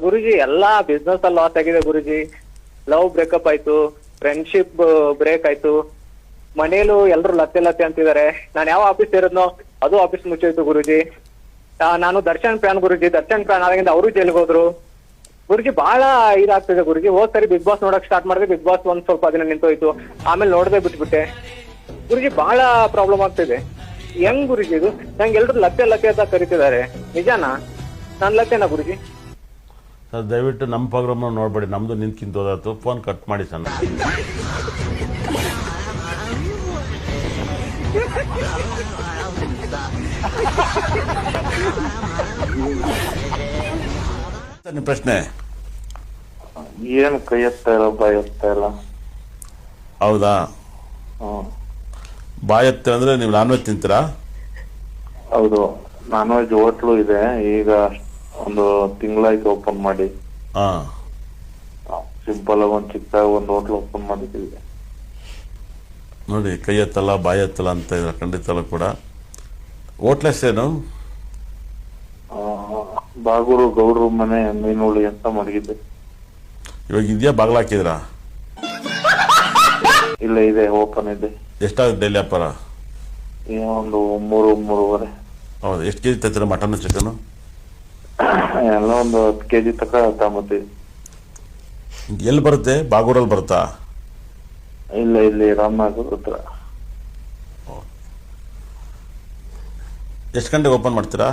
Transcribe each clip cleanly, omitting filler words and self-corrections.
ಗುರುಜಿ ಎಲ್ಲಾ ಬಿಸ್ನೆಸ್ ಅಲ್ಲಿ ಲಾಸ್ ಆಗಿದೆ ಗುರುಜಿ. ಲವ್ ಬ್ರೇಕಪ್ ಆಯ್ತು, ಫ್ರೆಂಡ್ಶಿಪ್ ಬ್ರೇಕ್ ಆಯ್ತು, ಮನೇಲೂ ಎಲ್ರು ಲತ್ತೆ ಅಂತಿದ್ದಾರೆ. ನಾನು ಯಾವ ಆಫೀಸ್ ಸೇರಿದ್ನೋ ಅದು ಆಫೀಸ್ ಮುಚ್ಚೋಯ್ತು ಗುರುಜಿ. ನಾನು ದರ್ಶನ್ ಫ್ಯಾನ್ ಗುರುಜಿ. ದರ್ಶನ್ ಫ್ಯಾನ್ ಆದಾಗಿಂದ ಅವರು ಜೈಲ್ಗೆ ಹೋದ್ರು ಗುರುಜಿ. ಬಹಳ ಇದಾಗ್ತಿದೆ ಗುರುಜಿ. ಹೋದ್ ಸರಿ ಬಿಗ್ ಬಾಸ್ ನೋಡಕ್ ಸ್ಟಾರ್ಟ್ ಮಾಡಿದೆ, ಬಿಗ್ ಬಾಸ್ ಒಂದ್ ಸ್ವಲ್ಪ ದಿನ ನಿಂತೋಯ್ತು, ಆಮೇಲೆ ನೋಡದೆ ಬಿಟ್ಬಿಟ್ಟೆ ಗುರುಜಿ. ಬಹಳ ಪ್ರಾಬ್ಲಮ್ ಆಗ್ತಿದೆ. ಹೆಂಗ್ ಗುರುಜಿ ಇದು? ನಂಗೆ ಎಲ್ರು ಲತ್ತೆ ಅಂತ ಕರಿತಿದ್ದಾರೆ, ನಿಜಾನಾ? ನಾನ್ ಲತ್ತೆನಾ ಗುರುಜಿ? ಸರ್ ದಯವಿಟ್ಟು ನಮ್ಮ ಪ್ರೋಗ್ರಾಮ್ ನೋಡ್ಬೇಡಿ, ನಮ್ದು ನಿಂತ್ಕಿಂತ ಹೋದಾತು. ಫೋನ್ ಕಟ್ ಮಾಡಿ ಸರ್. ನಿಮ್ಮ ಪ್ರಶ್ನೆ ಏನು ಕೈ ಎತ್ತಾ ಇಲ್ಲ, ಬಾಯ್ ಎತ್ತಾ ಇಲ್ಲ? ಹೌದಾ? ಬಾಯ್ ಎತ್ತ ಅಂದ್ರೆ ನೀವು ನಾನ್ ವೆಜ್ ತಿಂತೀರಾ? ಹೌದು, ನಾನ್ ವೆಜ್ ಹೋಟ್ಲು ಇದೆ. ಈಗ ಒಂದು ತಿಂಗಳಾಯ್ತು ಓಪನ್ ಮಾಡಿ. ಸಿಂಪಲ್ ಆಗಿ ಒಂದ್ ಚಿಕ್ಕ ಒಂದು ಹೋಟ್ಲು ಓಪನ್ ಮಾಡಿದ್ದೀವಿ. ನೋಡಿ, ಕೈ ಎತ್ತಲ್ಲ ಬಾಯ್ ಎತ್ತಲ್ಲ ಅಂತ ಇದ್ರೆ ಖಂಡಿತಲ್ಲ ಕೂಡ. ಹೋಟ್ಲೆಸ್ ಏನು? ಬಾಗೂರು ಗೌಡ್ರು ಮನೆ ಮೀನುಳಿ ಅಂತ ಮಡಗಿದ್ದೆ. ಇವಾಗ ಇದೆಯಾ? ಬಾಗ್ಲ ಹಾಕಿದ್ರಾ? ಇಲ್ಲ, ಇದೆ, ಓಪನ್ ಇದೆ. ಎಷ್ಟಾಗುತ್ತೆ ಡೈಲಿ ವ್ಯಾಪಾರ? ಒಂದು 3-3.5. ಹೌದು. ಎಷ್ಟು ಕೆಜಿ ತರ್ತೀರ ಮಟನ್ ಚಿಕನ್? ಎಲ್ಲ ಒಂದು 10 kg ತಕ ತಗೊಂಬತ್ತೀವಿ. ಎಲ್ಲಿ ಬರುತ್ತೆ? ಬಾಗೂರಲ್ಲಿ ಬರುತ್ತಾ? ಇಲ್ಲ, ಇಲ್ಲಿ ರಾಮನಗರ ಹತ್ರ. ಎಷ್ಟು ಗಂಟೆಗೆ ಓಪನ್ ಮಾಡ್ತೀರಾ?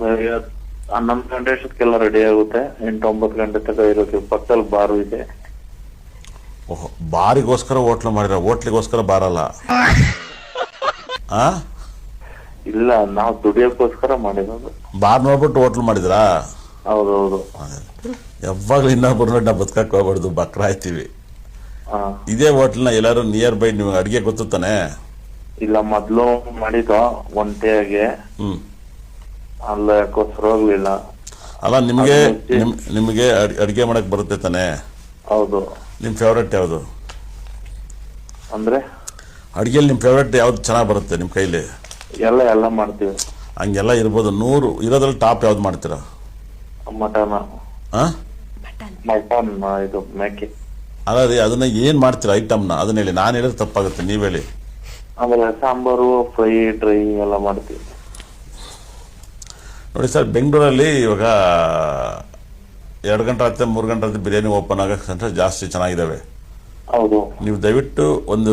11 ಗಂಟೆ ಅಷ್ಟಕ್ಕೆಲ್ಲ ರೆಡಿ ಆಗುತ್ತೆ. 8-9 ಗಂಟೆ ತಕ ಇರುತ್ತೆ. ಪಕ್ಕದಲ್ಲಿ ಬಾರು ಇದೆ. ಓಹೋ, ಬಾರಿಗೋಸ್ಕರ ಹೋಟ್ಲು ಮಾಡಿರ, ಹೋಟ್ಲಿಗೋಸ್ಕರ ಬಾರಲ್ಲ? ಇಲ್ಲ, ನಾವು ದುಡಿಯೋಕ್ಕೋಸ್ಕರ ಮಾಡಿರೋದು. ಬಾರ್ ನೋಡ್ಬಿಟ್ಟು ಹೋಟ್ಲು ಮಾಡಿದ್ರಾ? ಹೌದೌದು. ಯಾವಾಗ್ಲೂ ಇನ್ನೊಬ್ಬರು ನೋಡಿ ನಾವು ಬದುಕಕ್ಕೆ ಹೋಗ್ಬಾರ್ದು, ಬಕ್ರ ಆಯ್ತೀವಿ. ಇದೇ ಹೋಟ್ಲ್ನ ಎಲ್ಲಾರು ನಿಯರ್ ಬೈ ನಿಮ್ಗೆ ಅಡಿಗೆ ಗೊತ್ತು ತಾನೆ? ಇಲ್ಲ, ಮೊದ್ಲು ಮಾಡಿದ್ದು ಒಂಟೆಯಾಗೆ. ಅಲ್ಲ, ಯಾಕೋಸ್ಕರ ಹೋಗ್ಲಿಲ್ಲ. ಅಲ್ಲ, ನಿಮ್ಗೆ ಅಡಿಗೆ ಮಾಡಕ್ ಬರುತ್ತೆ ತಾನೆ? ಹೌದು. ನಿಮ್ ಫೇವ್ರೇಟ್ ಯಾವ್ದು? ಅಂದ್ರೆ ಅಡಿಗೆಯಲ್ಲಿ ನಿಮ್ ಫೇವ್ರೇಟ್ ಯಾವ್ದು ಚೆನ್ನಾಗಿ ಬರುತ್ತೆ ನಿಮ್ ಕೈಲಿ? ಎಲ್ಲ ಮಾಡ್ತೀವಿ. ಹಂಗೆಲ್ಲ ಇರ್ಬೋದು. 100 ಇರೋದ್ರಲ್ಲಿ ಟಾಪ್ ಯಾವ್ದು ಮಾಡ್ತೀರಾ? ಮಟನ್. ಮಟನ್ ಇದು ಮೇಕೆ. ಅಲ್ಲ ರೀ, ಅದನ್ನ ಏನ್ ಮಾಡ್ತೀರಾ ಐಟಮ್ನ? ಅದನ್ನ ಹೇಳಿ, ನಾನು ಹೇಳಿದ್ರೆ ತಪ್ಪಾಗುತ್ತೆ, ನೀವ್ ಹೇಳಿ. ಆಮೇಲೆ ಸಾಂಬಾರು, ಫ್ರೈ, ಡ್ರೈ ಎಲ್ಲ ಮಾಡ್ತೀವಿ. ನೋಡಿ ಸರ್, ಬೆಂಗಳೂರಲ್ಲಿ ಇವಾಗ 2 ಗಂಟೆ ಆಗುತ್ತೆ, 3 ಗಂಟೆ ಆಗುತ್ತೆ ಬಿರಿಯಾನಿ ಓಪನ್ ಆಗಕ್ಕೆ ಸೆಂಟರ್ ಜಾಸ್ತಿ ಚೆನ್ನಾಗಿದ್ದಾವೆ. ಹೌದು. ನೀವು ದಯವಿಟ್ಟು ಒಂದು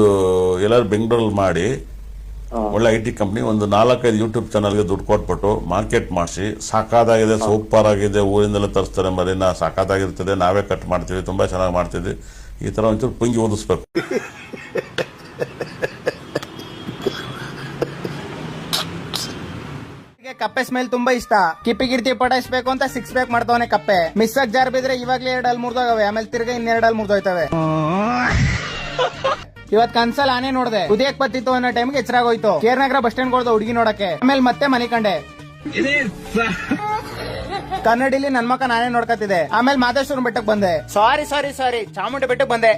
ಎಲ್ಲರೂ ಬೆಂಗಳೂರಲ್ಲಿ ಮಾಡಿ, ಒಳ್ಳೆ IT ಕಂಪ್ನಿ, ಒಂದು 4-5 ಯೂಟ್ಯೂಬ್ ಚಾನಲ್ಗೆ ದುಡ್ಡು ಕೊಟ್ಬಿಟ್ಟು ಮಾರ್ಕೆಟ್ ಮಾಡಿಸಿ. ಸಾಕಾದಾಗಿದೆ, ಸೂಪರ್ ಆಗಿದೆ, ಊರಿಂದೆಲ್ಲ ತರಿಸ್ತಾರೆ ಮರಿನ, ಸಾಕಾಗಿರ್ತದೆ, ನಾವೇ ಕಟ್ ಮಾಡ್ತೀವಿ, ತುಂಬಾ ಚೆನ್ನಾಗಿ ಮಾಡ್ತಿದ್ವಿ. ಈ ತರ ಒಂಚೂರು ಪುಂಗಿ ಓದಿಸ್ಬೇಕು. ಕಪ್ಪೆ ಸ್ಮೆಲ್ ತುಂಬಾ ಇಷ್ಟ. ಕಿರ್ತಿ ಪಟಾಯಿಸ್ಬೇಕು ಅಂತ 6 ಪ್ಯಾಕ್ ಮಾಡ್ತಾವನೆ ಕಪ್ಪೆ. ಮಿಸ್ ಆಗಿ ಜಾರ್ ಬಿದ್ರೆ ಇವಾಗ್ಲೇ 2 ಅಲ್ಲಿ ಮುರಿದೋಗವೆ, ಆಮೇಲೆ ತಿರ್ಗಾ 2 ಅಲ್ಲಿ ಮುರಿದೋಯ್ತವೆ. ಇವತ್ ಕನ್ಸಲ್ ಆನೆ ನೋಡ್ದೆ, ಉದಯಕ್ ಬತ್ತಿತ್ತು ಅನ್ನೋ ಟೈಮ್ಗೆ ಎಚ್ಚರಾಗೋಯ್ತು. ಕೇರ್ನಗರ ಬಸ್ ಸ್ಟ್ಯಾಂಡ್ ಹೋದ ಹುಡುಗಿ ನೋಡಕ್ಕೆ. ಆಮೇಲೆ ಮತ್ತೆ ಮನೆ ಕಂಡೆ. ಕನ್ನಡಿಲಿ ನನ್ ಮಕ್ಕ ನಾನೇ ನೋಡ್ಕತ್ತಿದೆ. ಆಮೇಲೆ ಮಾದೇಶ್ವರ ಬೆಟ್ಟಕ್ಕೆ ಬಂದೆ. ಸಾರಿ ಚಾಮುಂಡಿ ಬೆಟ್ಟಕ್ಕೆ ಬಂದೆ.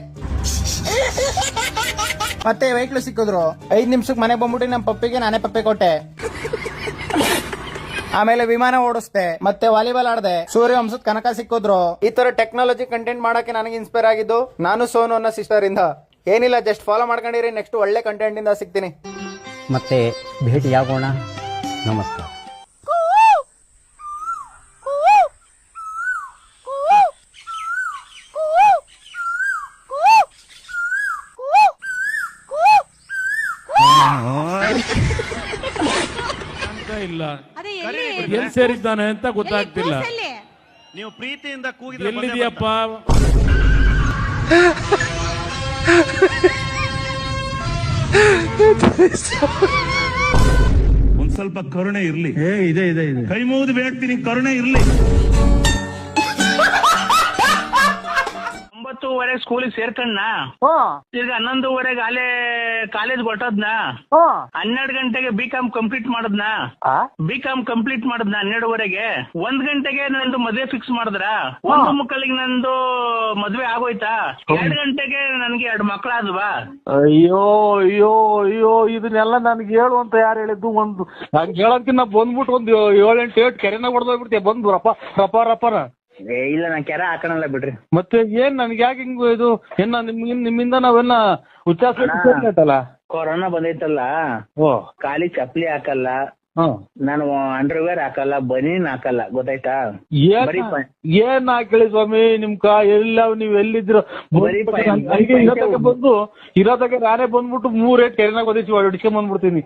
ಮತ್ತೆ ವೆಹಿಕಲ್ ಸಿಕ್ಕಿದ್ರು. 5 ನಿಮಿಷಕ್ಕೆ ಮನೆ ಬಂದ್ಬಿಟ್ಟು ನಮ್ ಪಪ್ಪಿಗೆ ನಾನೇ ಪಪ್ಪೆ ಕೊಟ್ಟೆ. ಆಮೇಲೆ ವಿಮಾನ ಓಡಿಸ್ದೆ, ಮತ್ತೆ ವಾಲಿಬಾಲ್ ಆಡ್ದೆ. ಸೂರ್ಯವಂಶದ ಕನಕ ಸಿಕ್ಕಿದ್ರು. ಈ ತರ ಟೆಕ್ನಾಲಜಿ ಕಂಟೆಂಟ್ ಮಾಡಕ್ಕೆ ನನಗೆ ಇನ್ಸ್ಪೈರ್ ಆಗಿದ್ದು ನಾನು ಸೋನು ಅನ್ನೋ ಸಿಸ್ಟರ್ ಇಂದ. ಏನಿಲ್ಲ, ಜಸ್ಟ್ ಫಾಲೋ ಮಾಡ್ಕೊಂಡಿರಿ, ನೆಕ್ಸ್ಟ್ ಒಳ್ಳೆ ಕಂಟೆಂಟ್ ಇಂದ ಸಿಗ್ತೀನಿ. ಮತ್ತೆ ಭೇಟಿಯಾಗೋಣ. ನಮಸ್ಕಾರ. ಇಲ್ಲ, ಎಲ್ಲಿ ಸೇರಿದ್ದಾನೆ ಅಂತ ಗೊತ್ತಾಗ್ತಿಲ್ಲ. ನೀವು ಪ್ರೀತಿಯಿಂದ ಕೂಗಿದ್ರೆ ಎಲ್ಲಿದೆಯಪ್ಪ? ಒಂದ್ ಸ್ವಲ್ಪ ಕರುಣೆ ಇರ್ಲಿ. ಇದೆ ಕೈ ಮುಗಿದು ಬೇಡ್ತೀನಿ, ಕರುಣೆ ಇರ್ಲಿ. 10:30 ಸ್ಕೂಲಿಗೆ ಸೇರ್ಕಣ್ಣ. ಈಗ 11:30 ಅಲ್ಲೇ ಕಾಲೇಜ್ ಹೊಟ್ಟದ್ನ. 12 ಗಂಟೆಗೆ B.Com ಕಂಪ್ಲೀಟ್ ಮಾಡದ್ನ. B.Com ಕಂಪ್ಲೀಟ್ ಮಾಡದ್ನ 12:30ಗೆ. 1 ಗಂಟೆಗೆ ನಂದು ಮದ್ವೆ ಫಿಕ್ಸ್ ಮಾಡಿದ್ರ. 1:30 ನಂದು ಮದ್ವೆ ಆಗೋಯ್ತಾ. 2 ಗಂಟೆಗೆ ನನ್ಗೆ 2 ಮಕ್ಳಾದ್ವಾ. ಅಯ್ಯೋ ಅಯ್ಯೋ ಅಯ್ಯೋ ಇದನ್ನೆಲ್ಲ ನನ್ಗೆ ಹೇಳು ಅಂತ ಯಾರು ಹೇಳಿದ್ದು? ಒಂದು ಹಂಗೆ ಹೇಳೋದಕ್ಕಿಂತ ಬಂದ್ಬಿಟ್ಟು ಒಂದು 7-8 ಕೆರೆನ ಹೊಡೆದೋಗ್ಬಿಡ್ತೀಯ ಬಂದು ರಪ್ಪರ. ಇಲ್ಲ ನಾ ಕೆರೆ ಹಾಕೋಣಲ್ಲ ಬಿಡ್ರಿ. ಮತ್ತೆ ಏನ್ ನನ್ಗೆ ಯಾಕೆ ಹಿಂಗ್ ಇದು ಏನ ನಿಮ್ಮಿಂದ ನಾವೆಲ್ಲ ಉಚ್ಚಾರ ಕೊರೋನಾ ಬಂದೈತಲ್ಲ, ಖಾಲಿ ಚಪ್ಪಲಿ ಹಾಕಲ್ಲ, ನಾನು ಅಂಡರ್ವೇರ್ ಹಾಕಲ್ಲ, ಬನೀನ್ ಹಾಕಲ್ಲ, ಗೊತ್ತಾಯ್ತಾ? ಏನ್ ಹಾಕಳಿ ಸ್ವಾಮಿ ನಿಮ್ಕ ಎಲ್ಲ ನೀವ್ ಎಲ್ಲಿದ್ರು ಬಂದು ಇರೋದಾಗ ನಾನೇ ಬಂದ್ಬಿಟ್ಟು 3 ಕೆರೆನಾಗ ಒದಿಸಿ ಹೊಡಿಸ್ಕೊಂಡ್ ಬಂದ್ಬಿಡ್ತೀನಿ.